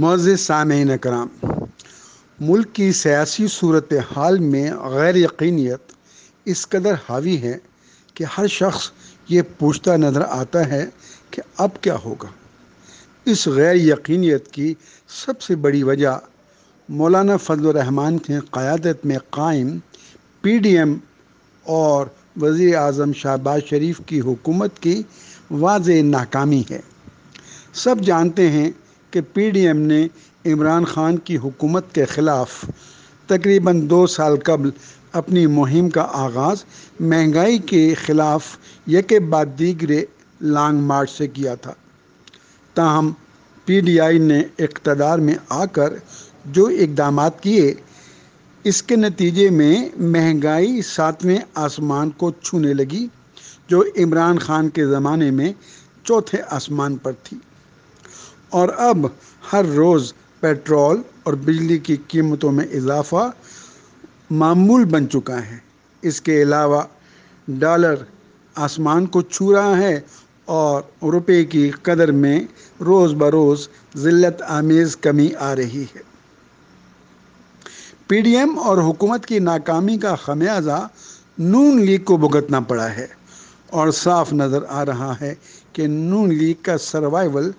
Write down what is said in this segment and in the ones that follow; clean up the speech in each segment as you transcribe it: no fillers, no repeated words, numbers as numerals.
معزز سامعین کرام، ملک کی سیاسی صورتحال میں غیر یقینیت اس قدر حاوی ہے کہ ہر شخص یہ پوچھتا نظر آتا ہے کہ اب کیا ہوگا۔ اس غیر یقینیت کی سب سے بڑی وجہ مولانا فضل الرحمان کی قیادت میں قائم پی ڈی ایم اور وزیر اعظم شہباز شریف کی حکومت کی واضح ناکامی ہے۔ سب جانتے ہیں کہ پی ڈی ایم نے عمران خان کی حکومت کے خلاف تقریباً 2 سال قبل اپنی مہم کا آغاز مہنگائی کے خلاف یکے بعد دیگرے لانگ مارچ سے کیا تھا۔ تاہم پی ڈی آئی نے اقتدار میں آ کر جو اقدامات کیے، اس کے نتیجے میں مہنگائی 7ویں آسمان کو چھونے لگی، جو عمران خان کے زمانے میں 4تھے آسمان پر تھی، اور اب ہر روز پیٹرول اور بجلی کی قیمتوں میں اضافہ معمول بن چکا ہے۔ اس کے علاوہ ڈالر آسمان کو چھو رہا ہے اور روپے کی قدر میں روز بروز ذلت آمیز کمی آ رہی ہے۔ پی ڈی ایم اور حکومت کی ناکامی کا خمیازہ نون لیگ کو بھگتنا پڑا ہے، اور صاف نظر آ رہا ہے کہ نون لیگ کا سروائیول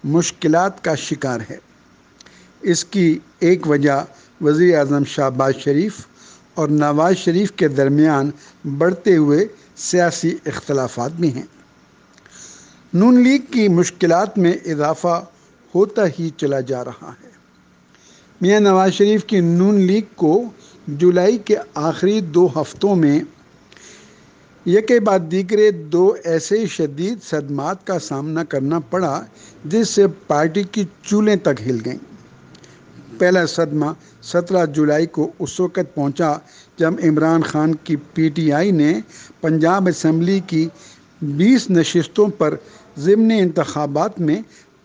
مشکلات کا شکار ہے۔ اس کی ایک وجہ وزیر اعظم شہباز شریف اور نواز شریف کے درمیان بڑھتے ہوئے سیاسی اختلافات بھی ہیں۔ نون لیگ کی مشکلات میں اضافہ ہوتا ہی چلا جا رہا ہے۔ میاں نواز شریف کی نون لیگ کو جولائی کے آخری 2 ہفتوں میں یکے بعد دیگرے 2 ایسے شدید صدمات کا سامنا کرنا پڑا جس سے پارٹی کی چولیں تک ہل گئیں۔ پہلا صدمہ 17 جولائی کو اس وقت پہنچا جب عمران خان کی پی ٹی آئی نے پنجاب اسمبلی کی 20 نشستوں پر ضمنی انتخابات میں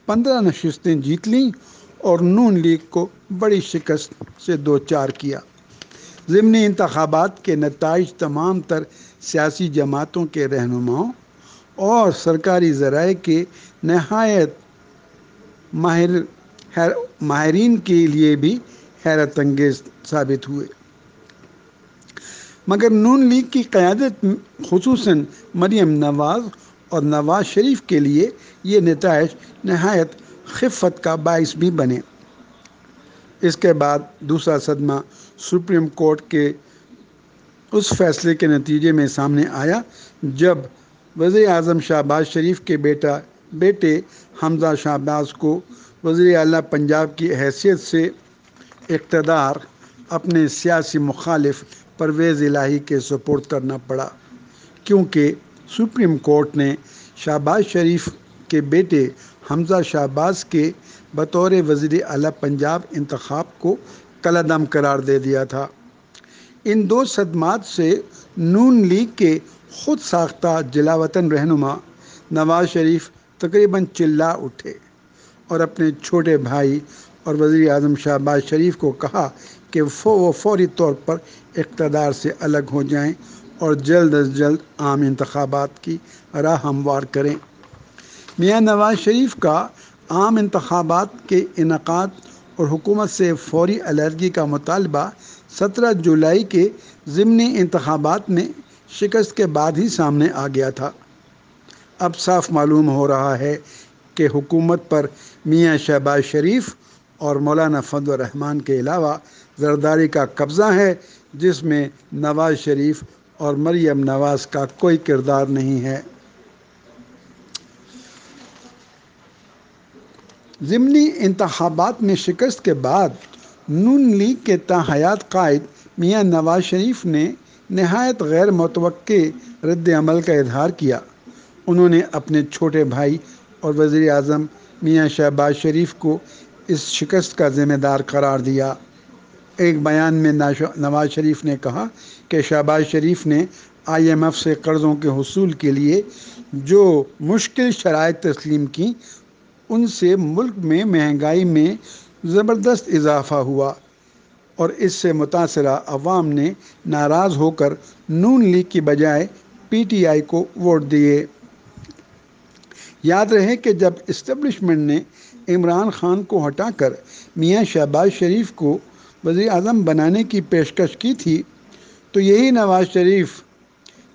15 نشستیں جیت لیں اور نون لیگ کو بڑی شکست سے دوچار کیا۔ ضمنی انتخابات کے نتائج تمام تر سیاسی جماعتوں کے رہنماؤں اور سرکاری ذرائع کے نہایت ماہرین کے لیے بھی حیرت انگیز ثابت ہوئے، مگر نون لیگ کی قیادت خصوصاً مریم نواز اور نواز شریف کے لیے یہ نتائج نہایت خفت کا باعث بھی بنے۔ اس کے بعد دوسرا صدمہ سپریم کورٹ کے اس فیصلے کے نتیجے میں سامنے آیا جب وزیر اعظم شہباز شریف کے بیٹے حمزہ شہباز کو وزیر اعلیٰ پنجاب کی حیثیت سے اقتدار اپنے سیاسی مخالف پرویز الہی کے سپرد کرنا پڑا، کیونکہ سپریم کورٹ نے شہباز شریف کے بیٹے حمزہ شہباز کے بطور وزیر اعلیٰ پنجاب انتخاب کو کالعدم قرار دے دیا تھا۔ ان 2 صدمات سے نون لیگ کے خود ساختہ جلاوطن رہنما نواز شریف تقریباً چلا اٹھے اور اپنے چھوٹے بھائی اور وزیر اعظم شہباز شریف کو کہا کہ وہ فوری طور پر اقتدار سے الگ ہو جائیں اور جلد از جلد عام انتخابات کی راہ ہموار کریں۔ میاں نواز شریف کا عام انتخابات کے انعقاد اور حکومت سے فوری علیحدگی کا مطالبہ 17 جولائی کے ضمنی انتخابات میں شکست کے بعد ہی سامنے آ گیا تھا۔ اب صاف معلوم ہو رہا ہے کہ حکومت پر میاں شہباز شریف اور مولانا فضل الرحمان کے علاوہ زرداری کا قبضہ ہے، جس میں نواز شریف اور مریم نواز کا کوئی کردار نہیں ہے۔ ضمنی انتخابات میں شکست کے بعد نون لیگ کے تاحیات قائد میاں نواز شریف نے نہایت غیر متوقع رد عمل کا اظہار کیا۔ انہوں نے اپنے چھوٹے بھائی اور وزیر اعظم میاں شہباز شریف کو اس شکست کا ذمہ دار قرار دیا۔ ایک بیان میں نواز شریف نے کہا کہ شہباز شریف نے IMF سے قرضوں کے حصول کے لیے جو مشکل شرائط تسلیم کیں، ان سے ملک میں مہنگائی میں زبردست اضافہ ہوا اور اس سے متاثرہ عوام نے ناراض ہو کر نون لیگ کی بجائے پی ٹی آئی کو ووٹ دیے۔ یاد رہے کہ جب اسٹیبلشمنٹ نے عمران خان کو ہٹا کر میاں شہباز شریف کو وزیر اعظم بنانے کی پیشکش کی تھی، تو یہی نواز شریف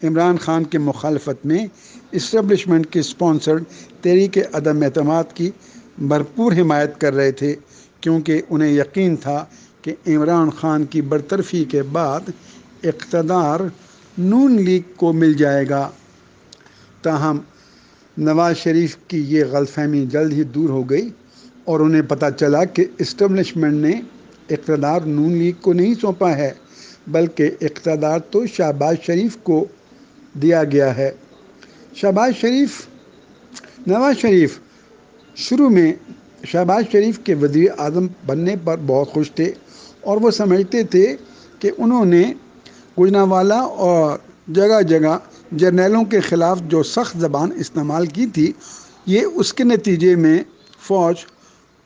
عمران خان کے مخالفت میں اسٹیبلشمنٹ کی اسپانسرڈ تحریک عدم اعتماد کی بھرپور حمایت کر رہے تھے، کیونکہ انہیں یقین تھا کہ عمران خان کی برطرفی کے بعد اقتدار نون لیگ کو مل جائے گا۔ تاہم نواز شریف کی یہ غلط فہمی جلد ہی دور ہو گئی اور انہیں پتہ چلا کہ اسٹیبلشمنٹ نے اقتدار نون لیگ کو نہیں سونپا ہے، بلکہ اقتدار تو شہباز شریف کو دیا گیا ہے۔ نواز شریف شروع میں شہباز شریف کے وزیر اعظم بننے پر بہت خوش تھے اور وہ سمجھتے تھے کہ انہوں نے گوجرانوالہ اور جگہ جگہ جرنیلوں کے خلاف جو سخت زبان استعمال کی تھی، یہ اس کے نتیجے میں فوج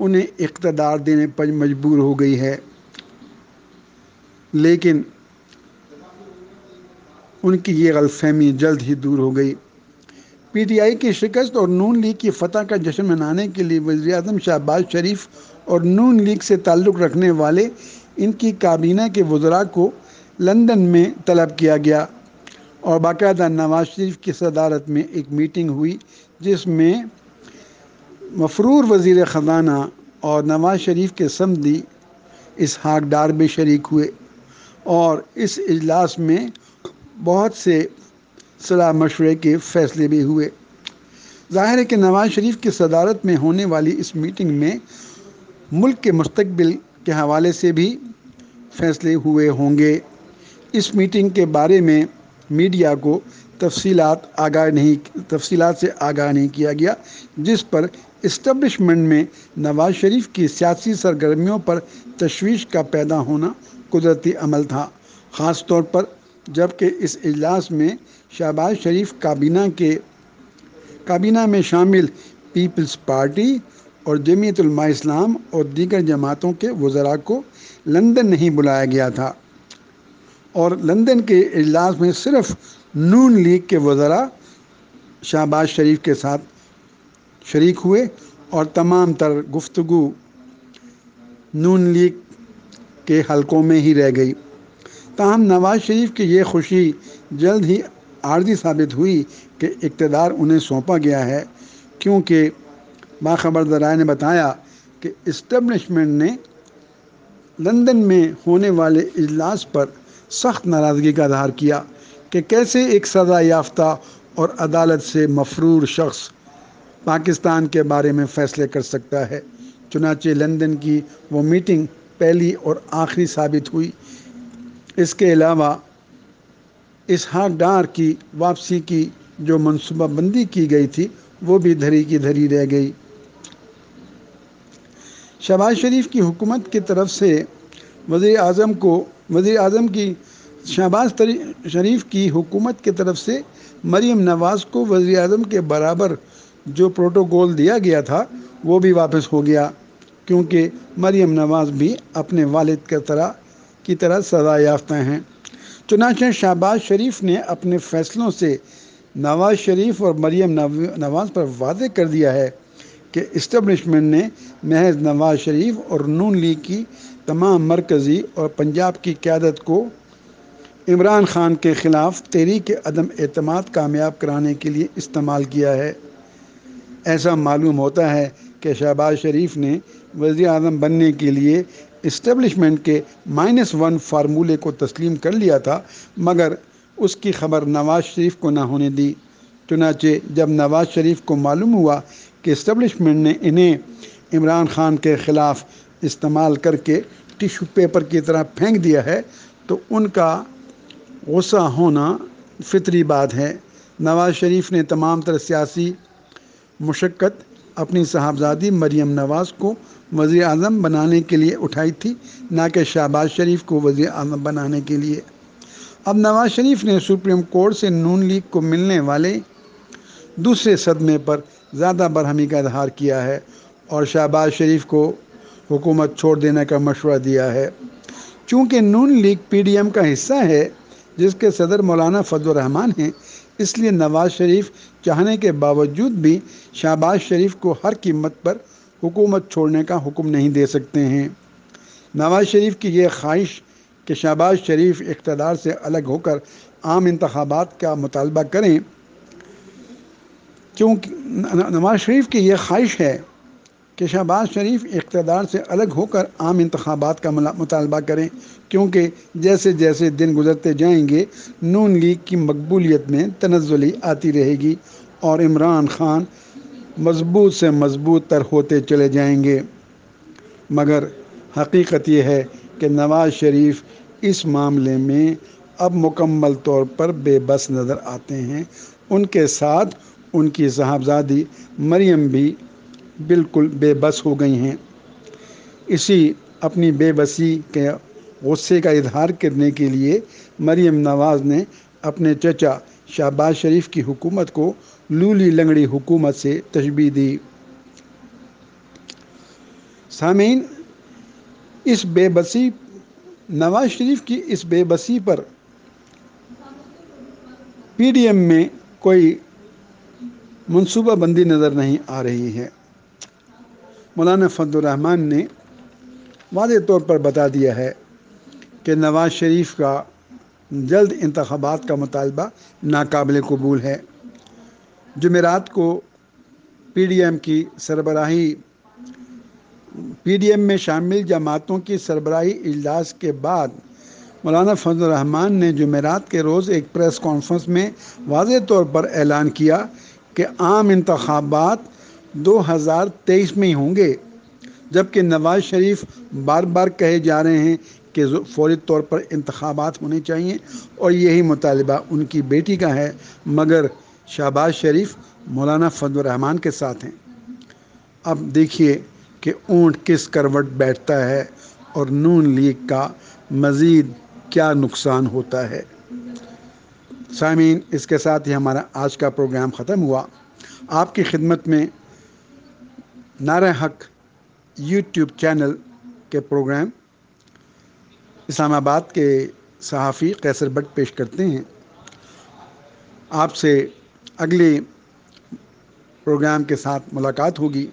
انہیں اقتدار دینے پر مجبور ہو گئی ہے۔ لیکن ان کی یہ غلط فہمی جلد ہی دور ہو گئی۔ پی ٹی آئی کی شکست اور نون لیگ کی فتح کا جشن منانے کے لیے وزیر اعظم شہباز شریف اور نون لیگ سے تعلق رکھنے والے ان کی کابینہ کے وزراء کو لندن میں طلب کیا گیا اور باقاعدہ نواز شریف کی صدارت میں ایک میٹنگ ہوئی، جس میں مفرور وزیر خزانہ اور نواز شریف کے صمدی اسحاق ڈار بھی شریک ہوئے، اور اس اجلاس میں بہت سے صلاح مشورے کے فیصلے بھی ہوئے۔ ظاہر ہے کہ نواز شریف کی صدارت میں ہونے والی اس میٹنگ میں ملک کے مستقبل کے حوالے سے بھی فیصلے ہوئے ہوں گے۔ اس میٹنگ کے بارے میں میڈیا کو تفصیلات سے آگاہ نہیں کیا گیا، جس پر اسٹیبلشمنٹ میں نواز شریف کی سیاسی سرگرمیوں پر تشویش کا پیدا ہونا قدرتی عمل تھا، خاص طور پر جبکہ اس اجلاس میں شہباز شریف کابینہ میں شامل پیپلز پارٹی اور جمعیت علماء اسلام اور دیگر جماعتوں کے وزراء کو لندن نہیں بلایا گیا تھا، اور لندن کے اجلاس میں صرف نون لیگ کے وزراء شہباز شریف کے ساتھ شریک ہوئے اور تمام تر گفتگو نون لیگ کے حلقوں میں ہی رہ گئی۔ تاہم نواز شریف کی یہ خوشی جلد ہی عارضی ثابت ہوئی کہ اقتدار انہیں سونپا گیا ہے، کیونکہ باخبر ذرائع نے بتایا کہ اسٹیبلشمنٹ نے لندن میں ہونے والے اجلاس پر سخت ناراضگی کا اظہار کیا کہ کیسے ایک سزا یافتہ اور عدالت سے مفرور شخص پاکستان کے بارے میں فیصلے کر سکتا ہے۔ چنانچہ لندن کی وہ میٹنگ پہلی اور آخری ثابت ہوئی۔ اس کے علاوہ اسحاق ڈار کی واپسی کی جو منصوبہ بندی کی گئی تھی، وہ بھی دھری کی دھری رہ گئی۔ شہباز شریف کی حکومت کی طرف سے شہباز شریف کی حکومت کی طرف سے مریم نواز کو وزیر اعظم کے برابر جو پروٹوکول دیا گیا تھا، وہ بھی واپس ہو گیا، کیونکہ مریم نواز بھی اپنے والد کی طرح سزا یافتہ ہیں۔ چنانچہ شہباز شریف نے اپنے فیصلوں سے نواز شریف اور مریم نواز پر واضح کر دیا ہے کہ اسٹیبلشمنٹ نے محض نواز شریف اور نون لیگ کی تمام مرکزی اور پنجاب کی قیادت کو عمران خان کے خلاف تحریک عدم اعتماد کامیاب کرانے کے لیے استعمال کیا ہے۔ ایسا معلوم ہوتا ہے کہ شہباز شریف نے وزیر اعظم بننے کے لیے اسٹیبلشمنٹ کے -1 فارمولے کو تسلیم کر لیا تھا، مگر اس کی خبر نواز شریف کو نہ ہونے دی۔ چنانچہ جب نواز شریف کو معلوم ہوا کہ اسٹیبلشمنٹ نے انہیں عمران خان کے خلاف استعمال کر کے ٹیشو پیپر کی طرح پھینک دیا ہے، تو ان کا غصہ ہونا فطری بات ہے۔ نواز شریف نے تمام تر سیاسی مشقت اپنی صاحبزادی مریم نواز کو وزیر اعظم بنانے کے لیے اٹھائی تھی، نہ کہ شہباز شریف کو وزیر اعظم بنانے کے لیے۔ اب نواز شریف نے سپریم کورٹ سے نون لیگ کو ملنے والے دوسرے صدمے پر زیادہ برہمی کا اظہار کیا ہے اور شہباز شریف کو حکومت چھوڑ دینے کا مشورہ دیا ہے۔ چونکہ نون لیگ پی ڈی ایم کا حصہ ہے، جس کے صدر مولانا فضل الرحمان ہیں، اس لیے نواز شریف چاہنے کے باوجود بھی شہباز شریف کو ہر قیمت پر حکومت چھوڑنے کا حکم نہیں دے سکتے ہیں۔ نواز شریف کی یہ خواہش کہ شہباز شریف اقتدار سے الگ ہو کر عام انتخابات کا مطالبہ کریں، کیونکہ نواز شریف کی یہ خواہش ہے کہ شہباز شریف اقتدار سے الگ ہو کر عام انتخابات کا مطالبہ کریں، کیونکہ جیسے جیسے دن گزرتے جائیں گے نون لیگ کی مقبولیت میں تنزلی آتی رہے گی اور عمران خان مضبوط سے مضبوط تر ہوتے چلے جائیں گے۔ مگر حقیقت یہ ہے کہ نواز شریف اس معاملے میں اب مکمل طور پر بے بس نظر آتے ہیں۔ ان کے ساتھ ان کی صاحبزادی مریم بھی بالکل بے بس ہو گئی ہیں۔ اسی اپنی بے بسی کے غصے کا اظہار کرنے کے لیے مریم نواز نے اپنے چچا شہباز شریف کی حکومت کو لولی لنگڑی حکومت سے تشبیہ دی۔ سامعین، اس بے بسی نواز شریف کی اس بے بسی پر پی ڈی ایم میں کوئی منصوبہ بندی نظر نہیں آ رہی ہے۔ مولانا فضل الرحمان نے واضح طور پر بتا دیا ہے کہ نواز شریف کا جلد انتخابات کا مطالبہ ناقابل قبول ہے۔ جمعرات کو پی ڈی ایم میں شامل جماعتوں کی سربراہی اجلاس کے بعد مولانا فضل الرحمان نے جمعرات کے روز ایک پریس کانفرنس میں واضح طور پر اعلان کیا کہ عام انتخابات 2023 میں ہی ہوں گے، جبکہ نواز شریف بار بار کہے جا رہے ہیں کہ فوری طور پر انتخابات ہونے چاہیے اور یہی مطالبہ ان کی بیٹی کا ہے، مگر شہباز شریف مولانا فضل الرحمان کے ساتھ ہیں۔ اب دیکھیے کہ اونٹ کس کروٹ بیٹھتا ہے اور نون لیگ کا مزید کیا نقصان ہوتا ہے۔ سامعین، اس کے ساتھ ہی ہمارا آج کا پروگرام ختم ہوا۔ آپ کی خدمت میں نعرہ حق یوٹیوب چینل کے پروگرام اسلام آباد کے صحافی قیصر بٹ پیش کرتے ہیں۔ آپ سے اگلے پروگرام کے ساتھ ملاقات ہوگی،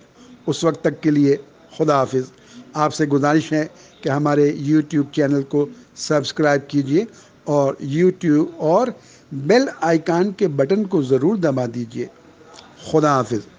اس وقت تک کے لیے خدا حافظ۔ آپ سے گزارش ہے کہ ہمارے یوٹیوب چینل کو سبسکرائب کیجیے اور بیل آئیکن کے بٹن کو ضرور دبا دیجیے۔ خدا حافظ۔